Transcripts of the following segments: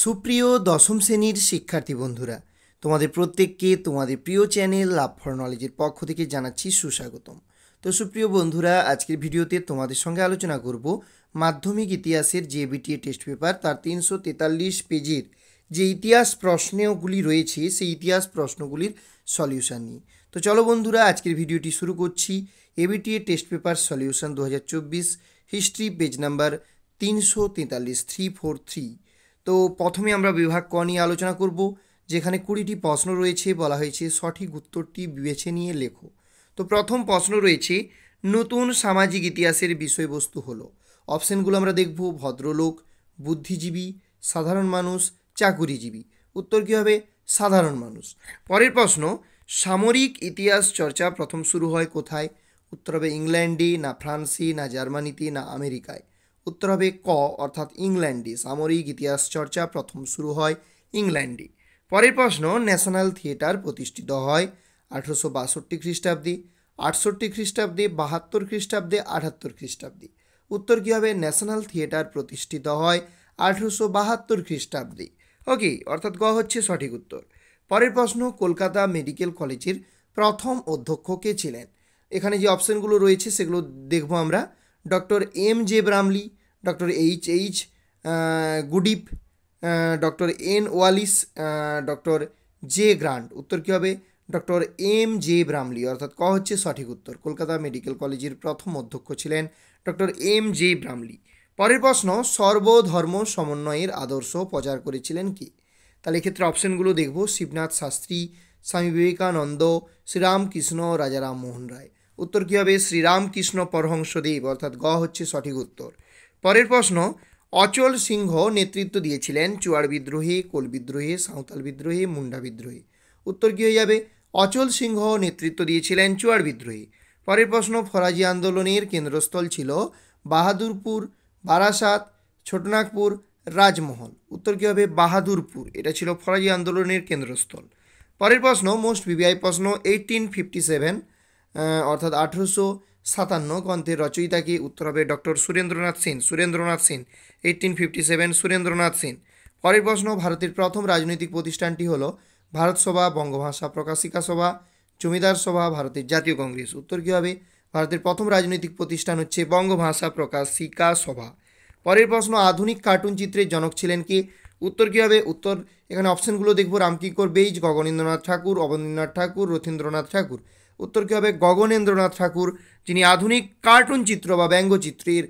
সুপ্রিয় দশম শ্রেণীর শিক্ষার্থী বন্ধুরা, তোমাদের প্রত্যেককে তোমাদের প্রিয় চ্যানেল লাভ ফর নলেজের পক্ষ থেকে জানাচ্ছি সুস্বাগতম। তো সুপ্রিয় বন্ধুরা, আজকের ভিডিওতে তোমাদের সঙ্গে আলোচনা করব মাধ্যমিক ইতিহাসের যে বিটিএ টেস্ট পেপার তার 343 পেজের যে ইতিহাস প্রশ্নগুলি রয়েছে সেই ইতিহাস প্রশ্নগুলির সলিউশন নিয়ে। তো চলো বন্ধুরা, আজকের ভিডিওটি শুরু করছি। ABTA test paper solution 2024 history page number 343 তো প্রথমে আমরা বিভাগ ক নিয়ে আলোচনা করব, যেখানে 20টি প্রশ্ন রয়েছে। বলা হয়েছে সঠিক উত্তরটি বেছে নিয়ে লেখো। তো প্রথম প্রশ্ন রয়েছে, নতুন সামাজিক ইতিহাসের বিষয়বস্তু হলো। অপশনগুলো আমরা দেখব, ভদ্রলোক, বুদ্ধিজীবী, সাধারণ মানুষ, চাকুরিজীবী। উত্তর কী হবে? সাধারণ মানুষ। পরের প্রশ্ন, সামরিক ইতিহাস চর্চা প্রথম শুরু হয় কোথায়? উত্তর হবে ইংল্যান্ডে, না ফ্রান্সে, না জার্মানিতে, না আমেরিকায়। উত্তর হবে ক অর্থাৎ ইংল্যান্ডে। সামরিক ইতিহাস চর্চা প্রথম শুরু হয় ইংল্যান্ডে। পরের প্রশ্ন, ন্যাশনাল থিয়েটার প্রতিষ্ঠিত হয় 1862 খ্রিস্টাব্দে, 68 খ্রিস্টাব্দে, 72 খ্রিস্টাব্দে, 78 খ্রিস্টাব্দে। উত্তর কী হবে? ন্যাশনাল থিয়েটার প্রতিষ্ঠিত হয় 1872 খ্রিস্টাব্দে। ওকে, অর্থাৎ গ হচ্ছে সঠিক উত্তর। পরের প্রশ্ন, কলকাতা মেডিকেল কলেজের প্রথম অধ্যক্ষ কে ছিলেন? এখানে যে অপশনগুলো রয়েছে সেগুলো দেখব আমরা। Doctor M J Bramley, doctor H Goodip, doctor N Wallis, doctor J Grant. উত্তর কী হবে? ডক্টর এম জে ব্রামলি, অর্থাৎ ক হচ্ছে সঠিক উত্তর। কলকাতা মেডিকেল কলেজের প্রথম অধ্যক্ষ ছিলেন ডক্টর এম জে ব্রামলি। পরের প্রশ্ন, সর্বধর্ম সমন্বয়ের আদর্শ প্রচার করেছিলেন কি? তাহলে এক্ষেত্রে অপশনগুলো দেখব, শিবনাথ শাস্ত্রী, স্বামী বিবেকানন্দ, শ্রীরামকৃষ্ণ, রাজা রামমোহন রায়। উত্তর কী হবে? শ্রীরামকৃষ্ণ পরমহংসদেব, অর্থাৎ গ হচ্ছে সঠিক উত্তর। পরের প্রশ্ন, অচল সিংহ নেতৃত্ব দিয়েছিলেন চুয়াড় বিদ্রোহে, কোল বিদ্রোহে, সাঁওতাল বিদ্রোহে, মুন্ডা বিদ্রোহে। উত্তর কী হয়ে যাবে? অচল সিংহ নেতৃত্ব দিয়েছিলেন চুয়াড় বিদ্রোহে। পরের প্রশ্ন, ফরাজি আন্দোলনের কেন্দ্রস্থল ছিল বাহাদুরপুর, বারাসাত, ছোটনাগপুর, রাজমহল। উত্তর কী হবে? বাহাদুরপুর, এটা ছিল ফরাজি আন্দোলনের কেন্দ্রস্থল। পরের প্রশ্ন, মোস্ট ভিভিআই প্রশ্ন, 1857 অর্থাৎ 1857 গ্রন্থের রচয়িতাকে? উত্তর হবে ডক্টর সুরেন্দ্রনাথ সেন। 1857 সুরেন্দ্রনাথ সেন। পরের প্রশ্ন, ভারতের প্রথম রাজনৈতিক প্রতিষ্ঠানটি হলো ভারত সভা, বঙ্গভাষা প্রকাশিকা সভা, জমিদার সভা, ভারতের জাতীয় কংগ্রেস। উত্তর কী হবে? ভারতের প্রথম রাজনৈতিক প্রতিষ্ঠান হচ্ছে বঙ্গভাষা প্রকাশিকা সভা। পরের প্রশ্ন, আধুনিক কার্টুন চিত্রের জনক ছিলেন কে? উত্তর কী হবে? উত্তর এখানে অপশনগুলো দেখব, রামকিঙ্কর বেইজ, গগনেন্দ্রনাথ ঠাকুর, অবনীন্দ্রনাথ ঠাকুর, রথীন্দ্রনাথ ঠাকুর। উত্তর কী হবে? গগনেন্দ্রনাথ ঠাকুর, যিনি আধুনিক কার্টুন চিত্র বা ব্যঙ্গচিত্রের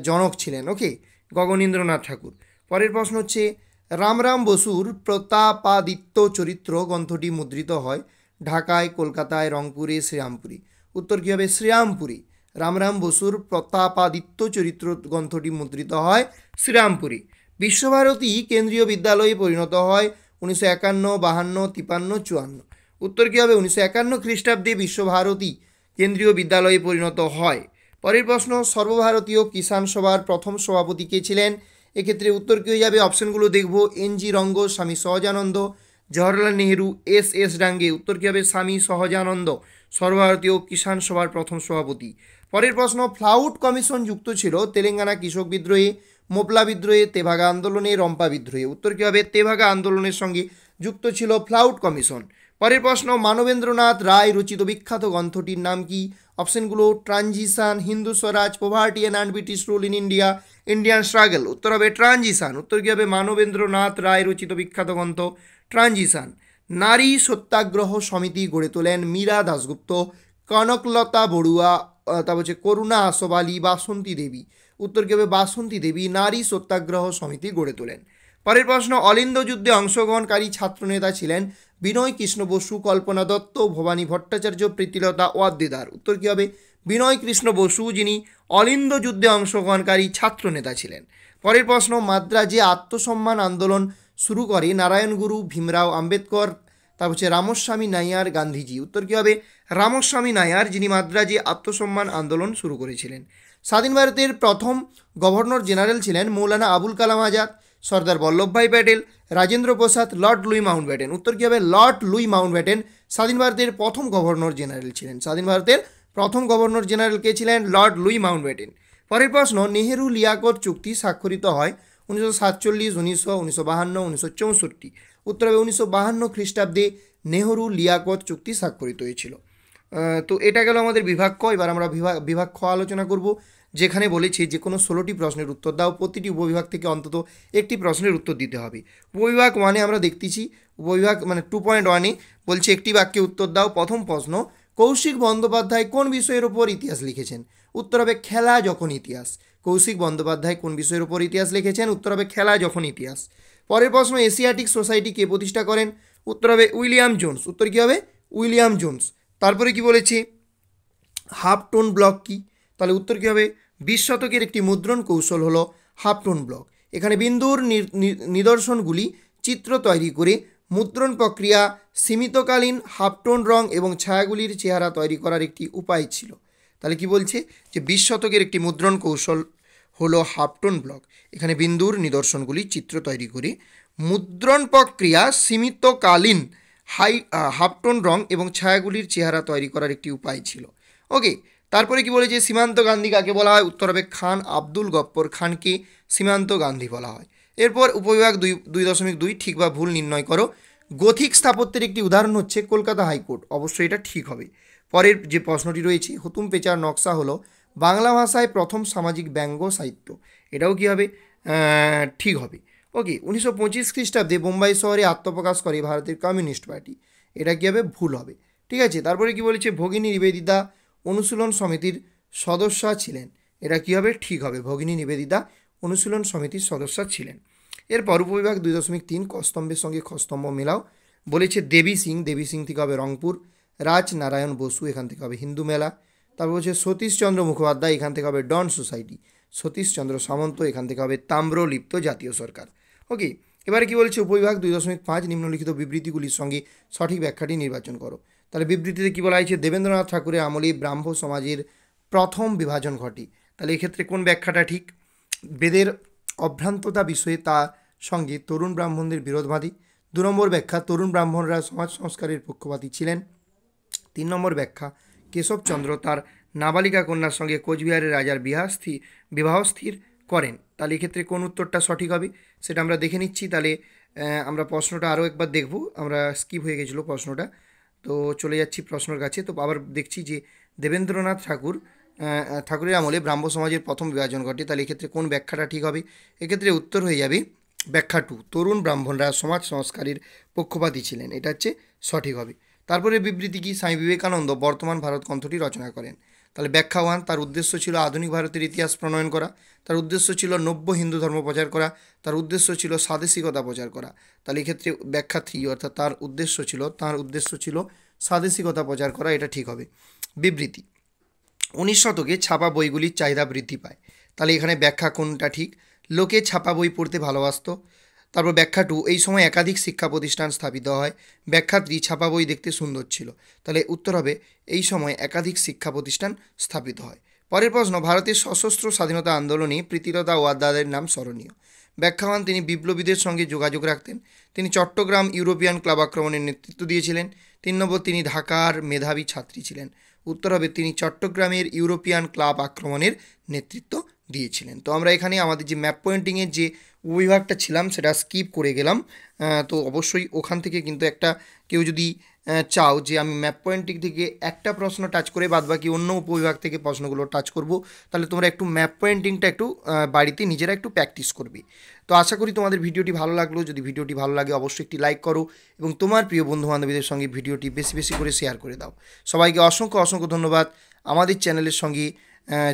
জনক ছিলেন। ওকে, গগনেন্দ্রনাথ ঠাকুর। পরের প্রশ্ন হচ্ছে, রামরাম বসুর প্রতাপাদিত্য চরিত্র গ্রন্থটি মুদ্রিত হয় ঢাকায়, কলকাতায়, রংপুরে, শ্রীরামপুরে। উত্তর কী হবে? শ্রীরামপুরে। রামরাম বসুর প্রতাপাদিত্য চরিত্র গ্রন্থটি মুদ্রিত হয় শ্রীরামপুরে। বিশ্বভারতী কেন্দ্রীয় বিদ্যালয়ে পরিণত হয় 1951, 52, 53, 54। উত্তর কী হবে? 1951 খ্রিস্টাব্দে বিশ্বভারতী কেন্দ্রীয় বিদ্যালয়ে পরিণত হয়। পরের প্রশ্ন, সর্বভারতীয় কিষাণ সভার প্রথম সভাপতি কে ছিলেন? এক্ষেত্রে উত্তর কী হয়ে যাবে? অপশনগুলো দেখব, এনজি রঙ্গ, স্বামী সহজানন্দ, জওহরলাল নেহেরু, এস ডাঙ্গে। উত্তর কী হবে? স্বামী সহজানন্দ সর্বভারতীয় কিষাণ সভার প্রথম সভাপতি। পরের প্রশ্ন, ফ্লাউট কমিশন যুক্ত ছিল তেলেঙ্গানা কৃষক বিদ্রোহে, মোপলা বিদ্রোহে, তেভাগা আন্দোলনে, রম্পা বিদ্রোহে। উত্তর কী হবে? তেভাগা আন্দোলনের সঙ্গে যুক্ত ছিল ফ্লাউট কমিশন। পরের প্রশ্ন, মানবেন্দ্রনাথ রায় রচিত বিখ্যাত গ্রন্থটির নাম কি? অপশনগুলো, transition, Hindu Swaraj, poverty and British rule in India, Indian struggle. উত্তর হবে ট্রানজিশন। উত্তর কী হবে? মানবেন্দ্রনাথ রায় রচিত বিখ্যাত গ্রন্থ ট্রানজিশন। নারী সত্যাগ্রহ সমিতি গড়ে তোলেন মীরা দাশগুপ্ত, কনকলতা বড়ুয়া, তারপর হচ্ছে করুণা আশোবালী, বাসন্তী দেবী। উত্তর কী হবে? বাসন্তী দেবী নারী সত্যাগ্রহ সমিতি গড়ে তোলেন। পরের প্রশ্ন, অলিন্দ যুদ্ধে অংশগ্রহণকারী ছাত্রনেতা ছিলেন বিনয় কৃষ্ণ বসু, কল্পনা দত্ত, ভবানী ভট্টাচার্য, প্রীতিলতা ওয়াদ্দেদার। উত্তর কী হবে? বিনয় কৃষ্ণ বসু, যিনি অলিন্দ যুদ্ধে অংশগ্রহণকারী ছাত্রনেতা ছিলেন। পরের প্রশ্ন, মাদ্রাজে আত্মসম্মান আন্দোলন শুরু করে নারায়ণ গুরু, ভীমরাও আম্বেদকর, তারপর হচ্ছে রামস্বামী নাইয়ার, গান্ধীজি। উত্তর কী হবে? রামস্বামী নাইয়ার, যিনি মাদ্রাজে আত্মসম্মান আন্দোলন শুরু করেছিলেন। স্বাধীন ভারতের প্রথম গভর্নর জেনারেল ছিলেন Maulana Abul Kalam Azad, Sardar Vallabhbhai Patel, Rajendra Prasad, Lord Louis Mountbatten. উত্তর কী হবে? লর্ড লুই মাউন্টব্যাটেন স্বাধীন ভারতের প্রথম গভর্নর জেনারেল ছিলেন। স্বাধীন ভারতের প্রথম গভর্নর জেনারেল কে ছিলেন? Lord Louis Mountbatten. পরের প্রশ্ন, নেহেরু লিয়াকত চুক্তি স্বাক্ষরিত হয় 1947, 1900, 1952, 1964। উত্তর হবে 1952 খ্রিস্টাব্দে নেহরু লিয়াকত চুক্তি স্বাক্ষরিত হয়েছিল। তো এটা গেল আমাদের বিভাগ ক। এবার আমরা বিভাগ খ আলোচনা করব, যেখানে বলেছি যে কোনো 16টি প্রশ্নের উত্তর দাও, প্রতিটি উপবিভাগ থেকে অন্তত একটি প্রশ্নের উত্তর দিতে হবে। উপবিভাগ 1-এ আমরা দেখতেছি, উপবিভাগ মানে 2.1-এ বলছে একটি বাক্যে উত্তর দাও। প্রথম প্রশ্ন, কৌশিক বন্দ্যোপাধ্যায় কোন বিষয়ের ওপর ইতিহাস লিখেছেন? উত্তর হবে খেলা যখন ইতিহাস। কৌশিক বন্দ্যোপাধ্যায় কোন বিষয়ের ওপর ইতিহাস লিখেছেন? উত্তর হবে খেলা যখন ইতিহাস। পরের প্রশ্ন, এশিয়াটিক সোসাইটি কে প্রতিষ্ঠা করেন? উত্তর হবে উইলিয়াম জোন্স। উত্তর কী হবে? William Jones. তারপরে কি বলেছে? হাফ টোন ব্লক কি? তাহলে উত্তর কী হবে? 20 শতকের একটি মুদ্রণ কৌশল হলো হাফ টোন ব্লক। এখানে বিন্দুর নিদর্শনগুলি চিত্র তৈরি করে মুদ্রণ প্রক্রিয়া সীমিতকালীন হাফ টোন রং এবং ছায়াগুলির চেহারা তৈরি করার একটি উপায় ছিল। তাহলে কি বলছে? যে 20 শতকের একটি মুদ্রণ কৌশল হলো হাফ টোন ব্লক। এখানে বিন্দুর নিদর্শনগুলি চিত্র তৈরি করে মুদ্রণ প্রক্রিয়া সীমিতকালীন হাফ টোন রং এবং ছায়াগুলির চেহারা তৈরি করার একটি উপায় ছিল। ওকে, তারপরে কি বলেছে? সীমান্ত গান্ধী কাকে বলা হয়? উত্তর হবে খান আব্দুল গফ্ফর খানকে সীমান্ত গান্ধী বলা হয়। এরপর উপবিভাগ 2.2 ঠিক বা ভুল নির্ণয় করো। গথিক স্থাপত্যের একটি উদাহরণ হচ্ছে কলকাতা হাইকোর্ট। অবশ্যই এটা ঠিক হবে। পরের যে প্রশ্নটি রয়েছে, হুতুম পেচার নকশা হলো বাংলা ভাষায় প্রথম সামাজিক ব্যঙ্গ সাহিত্য। এটাও কি হবে? ঠিক হবে। ওকে, 1925 খ্রিস্টাব্দে বোম্বাই শহরে আত্মপ্রকাশ করে ভারতের কমিউনিস্ট পার্টি। এটা কী হবে? ভুল হবে। ঠিক আছে, তারপরে কি বলেছে? ভগিনী নিবেদিতা অনুশীলন সমিতির সদস্যা ছিলেন। এটা কী হবে? ঠিক হবে। ভগিনী নিবেদিতা অনুশীলন সমিতির সদস্যা ছিলেন। এরপর উপবিভাগ 2.3 কস্তম্ভের সঙ্গে খস্তম্ভ মেলাও। বলেছে দেবী সিং, দেবী সিং থেকে হবে রংপুর। রাজনারায়ণ বসু, এখান থেকে হবে হিন্দু মেলা। তারপর হচ্ছে সতীশচন্দ্র মুখোপাধ্যায়, এখান থেকে হবে ডন সোসাইটি। সতীশচন্দ্র সামন্ত, এখান থেকে হবে তাম্রলিপ্ত জাতীয় সরকার। ওকে, এবারে কি বলছে? উপবিভাগ 2.5 নিম্নলিখিত বিবৃতিগুলির সঙ্গে সঠিক ব্যাখ্যাটি নির্বাচন করো। তাহলে বিবৃতিতে কি বলা হয়েছে? দেবেন্দ্রনাথ ঠাকুরের আমলে ব্রাহ্ম সমাজের প্রথম বিভাজন ঘটে। তাহলে এক্ষেত্রে কোন ব্যাখ্যাটা ঠিক? বেদের অভ্রান্ততা বিষয়ে তার সঙ্গে তরুণ ব্রাহ্মণদের বিরোধবাদী। 2 নম্বর ব্যাখ্যা, তরুণ ব্রাহ্মণরা সমাজ সংস্কারের পক্ষপাতী ছিলেন। 3 নম্বর ব্যাখ্যা, কেশবচন্দ্র তার নাবালিকা কন্যার সঙ্গে কোচবিহারের রাজার বিবাহ স্থির করেন। তাহলে এক্ষেত্রে কোন উত্তরটা সঠিক হবে সেটা আমরা দেখে নিচ্ছি। তাহলে আমরা প্রশ্নটা আরও একবার দেখব। আমরা স্কিপ হয়ে গেছিলো প্রশ্নটা, তো চলে যাচ্ছি প্রশ্নের কাছে। তো আবার দেখছি যে দেবেন্দ্রনাথ ঠাকুরের আমলে ব্রাহ্ম সমাজের প্রথম বিভাজন ঘটে। তাহলে এক্ষেত্রে কোন ব্যাখ্যাটা ঠিক হবে? এক্ষেত্রে উত্তর হয়ে যাবে ব্যাখ্যা 2, তরুণ ব্রাহ্মণরা সমাজ সংস্কারের পক্ষপাতী ছিলেন। এটা হচ্ছে সঠিক হবে। তারপরে বিবৃতি কি? স্বামী বিবেকানন্দ বর্তমান ভারত গ্রন্থটি রচনা করেন। তাহলে ব্যাখ্যা 1, তার উদ্দেশ্য ছিল আধুনিক ভারতের ইতিহাস প্রণয়ন করা। তার উদ্দেশ্য ছিল নব্য হিন্দু ধর্ম প্রচার করা। তার উদ্দেশ্য ছিল স্বাদেশিকতা প্রচার করা। তাহলে এক্ষেত্রে ব্যাখ্যা 3, অর্থাৎ তার উদ্দেশ্য ছিল স্বাদেশিকতা প্রচার করা। এটা ঠিক হবে। বিবৃতি, 19 শতকে ছাপা বইগুলির চাহিদা বৃদ্ধি পায়। তাহলে এখানে ব্যাখ্যা কোনটা ঠিক? লোকে ছাপা বই পড়তে ভালোবাসত। তারপর ব্যাখ্যা 2, এই সময় একাধিক শিক্ষা প্রতিষ্ঠান স্থাপিত হয়। ব্যাখ্যা 3, ছাপা বই দেখতে সুন্দর ছিল। তাহলে উত্তর হবে এই সময় একাধিক শিক্ষা প্রতিষ্ঠান স্থাপিত হয়। পরের প্রশ্ন, ভারতের সশস্ত্র স্বাধীনতা আন্দোলনে প্রীতিলতা ওয়াদ্দেদারের নাম স্মরণীয়। ব্যাখ্যা 1, তিনি বিপ্লবীদের সঙ্গে যোগাযোগ রাখতেন। তিনি চট্টগ্রাম ইউরোপিয়ান ক্লাব আক্রমণের নেতৃত্ব দিয়েছিলেন। 3 নম্বর, তিনি ঢাকার মেধাবী ছাত্রী ছিলেন। উত্তর হবে তিনি চট্টগ্রামের ইউরোপিয়ান ক্লাব আক্রমণের নেতৃত্ব দিয়েছিলেন। তো আমরা এখানে আমাদের যে ম্যাপ পয়েন্টিংয়ের যে উপবিভাগটা ছিলাম সেটা স্কিপ করে গেলাম। তো অবশ্যই ওখান থেকে কিন্তু একটা কেউ যদি চাও যে আমি ম্যাপ পয়েন্টিং থেকে একটা প্রশ্ন টাচ করে বাদবাকি অন্য উপবিভাগ থেকে প্রশ্নগুলো টাচ করব, তাহলে তোমরা একটু ম্যাপ পয়েন্টিংটা একটু বাড়িতে নিজেরা একটু প্র্যাকটিস করবে। তো আশা করি তোমাদের ভিডিওটি ভালো লাগলো। যদি ভিডিওটি ভালো লাগে অবশ্যই একটি লাইক করো এবং তোমার প্রিয় বন্ধুবান্ধবীদের সঙ্গে ভিডিওটি বেশি বেশি করে শেয়ার করে দাও। সবাইকে অসংখ্য অসংখ্য ধন্যবাদ আমাদের চ্যানেলের সঙ্গে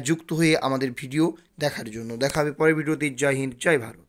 যুক্ত হয়ে আমাদের ভিডিও দেখার জন্য। দেখা হবে পরের ভিডিওতে। জয় হিন্দ, জয় ভারত।